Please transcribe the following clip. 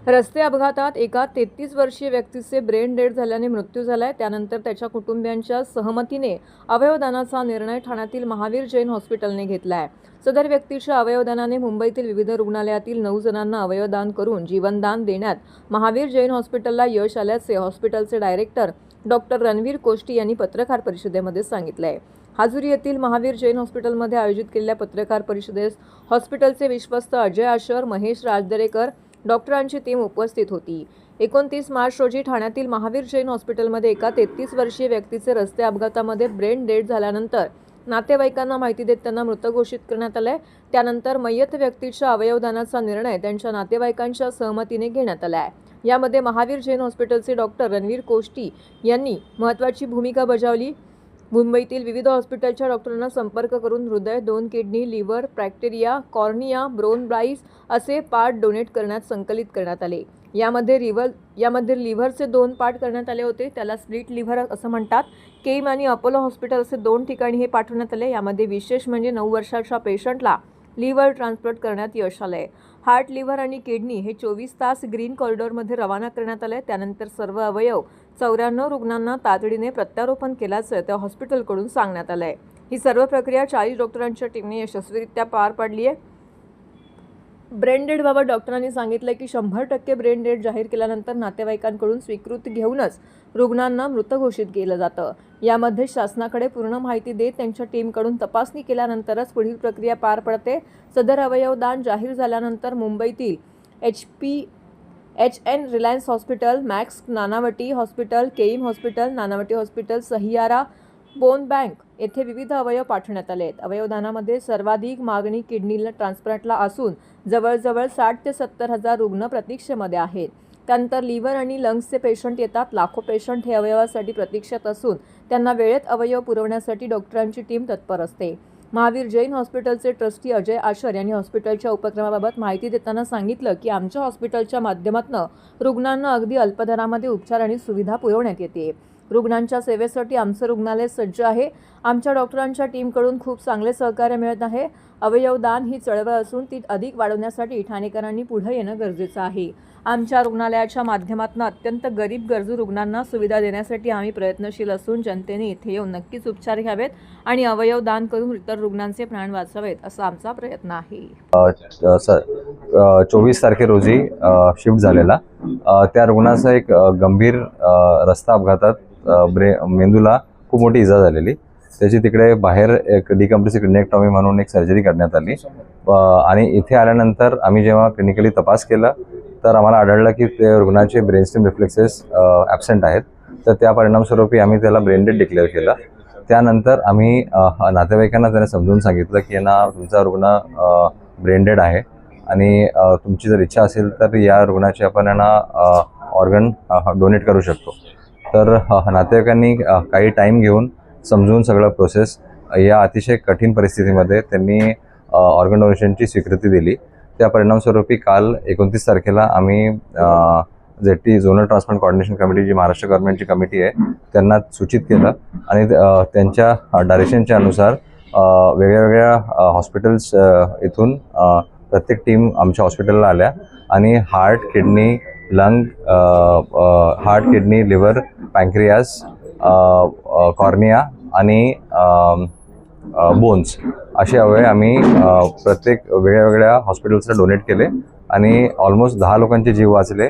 रस्ते अपघातात एका 33 वर्षीय व्यक्तीचे ब्रेन डेड झाल्याने मृत्यू झालाय। त्यानंतर त्याच्या कुटुंबियांच्या सहमतीने अवयवदानाचा निर्णय ठाण्यातील महावीर जैन हॉस्पिटलने घेतला आहे। सदर व्यक्तीच्या अवयवदानाने मुंबईतील विविध रुग्णालयातील 9 जणांना अवयवदान करून जीवनदान देण्यात महावीर जैन हॉस्पिटलला यश आल्याचे हॉस्पिटलचे डायरेक्टर डॉक्टर रणवीर कोष्टी यांनी पत्रकार परिषदेमध्ये सांगितले आहे। हाजुरी येथील महावीर जैन हॉस्पिटलमध्ये आयोजित केलेल्या पत्रकार परिषदेस हॉस्पिटलचे विश्वस्त अजय आशर, महेश राजदरेकर, डॉक्टरांची टीम उपस्थित होती। 29 मार्च रोजी ठाण्यातील महावीर जैन हॉस्पिटलमध्ये एका 33 वर्षीय व्यक्तीचे रस्ते अपघातामध्ये ब्रेन डेड झाल्यानंतर नातेवाईकांना माहिती देत त्यांना मृत घोषित करण्यात आले। त्यानंतर मय्यत व्यक्तीच्या अवयवदानाचा निर्णय त्यांच्या नातेवाईकांच्या सहमतीने घेण्यात आला आहे। यामध्ये महावीर जैन हॉस्पिटलचे डॉक्टर रणवीर कोष्टी यांनी महत्त्वाची भूमिका बजावली। मुंबईतील विविध हॉस्पिटलच्या डॉक्टरांना संपर्क करून हृदय, 2 किडनी, लिव्हर, प्रॅक्टेरिया, कॉर्निया, ब्रोन ब्राइस असे पार्ट डोनेट करण्यात संकलित करण्यात आले। यामध्ये लिव्हरचे 2 पार्ट करण्यात आले होते, त्याला स्प्लिट लिव्हर असं म्हणतात। केम आणि अपोलो हॉस्पिटल असे 2 ठिकाणी हे पाठवण्यात आले। यामध्ये विशेष म्हणजे 9 वर्षाच्या पेशंटला लिव्हर ट्रान्सप्लांट करण्यात यश आले। हार्ट, लिव्हर आणि किडनी हे 24 तास ग्रीन कॉरिडॉरमध्ये रवाना करण्यात आले। त्यानंतर सर्व अवयव 94 रुग्णांना तातडीने प्रत्यारोपण केल्याचं त्या हॉस्पिटलकडून सांगण्यात आलं आहे। ही सर्व प्रक्रिया 40 डॉक्टरांच्या टीमने यशस्वीरित्या पार पाडली आहे। ब्रेन डेडबाबत डॉक्टरांनी सांगितलं की 100% ब्रेन डेड जाहीर केल्यानंतर नातेवाईकांकडून स्वीकृती घेऊनच रुग्णांना मृत घोषित केलं जातं। यामध्ये शासनाकडे पूर्ण माहिती देत त्यांच्या टीमकडून तपासणी केल्यानंतरच पुढील प्रक्रिया पार पडते। सदर अवयवदान जाहीर झाल्यानंतर मुंबईतील HN Reliance hospital, Max Nanavati hospital, KEM hospital, Nanavati hospital, सहियारा, बोन बँक येथे विविध अवयव पाठवण्यात आले आहेत। अवयवदानामध्ये सर्वाधिक मागणी किडनीला ट्रान्सप्लांटला असून जवळजवळ 60 ते 70 हजार रुग्ण प्रतीक्षेमध्ये आहेत। त्यानंतर लिव्हर आणि लंग्सचे पेशंट येतात। लाखो पेशंट हे अवयवासाठी प्रतीक्षेत असून त्यांना वेळेत अवयव पुरवण्यासाठी डॉक्टरांची टीम तत्पर असते। महावीर जैन हॉस्पिटलचे ट्रस्टी अजय आशर यांनी हॉस्पिटलच्या उपक्रमाबाबत माहिती देताना सांगितलं की आमच्या हॉस्पिटलच्या माध्यमातून रुग्णांना अगदी अल्प दरामध्ये उपचार आणि सुविधा पुरवण्यात येते। रुग्णांच्या सेवेसाठी आमचं रुग्णालय सज्ज आहे। आमच्या डॉक्टरांच्या टीमकडून खूप चांगले सहकार्य मिळत आहे। अवयवदान ही चळवळ असून ती अधिक वाढवण्यासाठी ठाणेकरांनी पुढे येणं गरजेचं आहे। आमच्या रुग्णालयाच्या माध्यमातून अत्यंत गरीब गरजू रुग्णांना सुविधा देण्यासाठी आम्ही प्रयत्नशील असून जनतेने इथे येऊन नक्कीच उपचार घ्यावेत आणि अवयवदान करून इतर रुग्णांचे प्राण वाचवावेत असा आमचा प्रयत्न आहे। 24 तारखे रोजी शिफ्ट झालेला त्या रुग्णाचा एक गंभीर रस्ता अपघातात मेंदूला खूप मोठी इजा झालेली। त्याची तिकडे बाहेर एक डिकम्प्रेसिव्ह क्रिनेक्टॉमी म्हणून एक सर्जरी करण्यात आली आणि इथे आल्यानंतर आम्ही जेव्हा क्लिनिकली तपास केला तर आम्हाला आढळलं की ते रुग्णाचे ब्रेनस्टेम रिफ्लेक्सेस ॲब्सेंट आहेत। तर त्या परिणामस्वरूपी आम्ही त्याला ब्रेन डेड डिक्लेअर केला। त्यानंतर आम्ही नातेवाईकांना त्याने समजून सांगितलं की ना तुमचा रुग्ण ब्रेन डेड आहे आणि तुमची जर इच्छा असेल तर या रुग्णाचे आपण ऑर्गन डोनेट करू शकतो। तर नातेवाईकांनी काही टाईम घेऊन समजून सगळं प्रोसेस या अतिशय कठीण परिस्थितीमध्ये त्यांनी ऑर्गन डोनेशनची स्वीकृती दिली। त्या परिणामस्वरूपी काल 29 तारखेला आम्ही ZT zonal transplant coordination committee जी महाराष्ट्र गव्हर्नमेंटची कमिटी आहे त्यांना सूचित केलं आणि त्यांच्या डायरेक्शनच्या अनुसार वेगळ्या हॉस्पिटल्स इथून प्रत्येक टीम आमच्या हॉस्पिटलला आल्या आणि हार्ट, किडनी, लिव्हर, पँक्रियास, कॉर्निया आणि बोन्स असे अवयव आम्ही प्रत्येक वेगळ्या हॉस्पिटल्सला डोनेट केले आणि ऑलमोस्ट 10 लोकांचे जीव वाचले।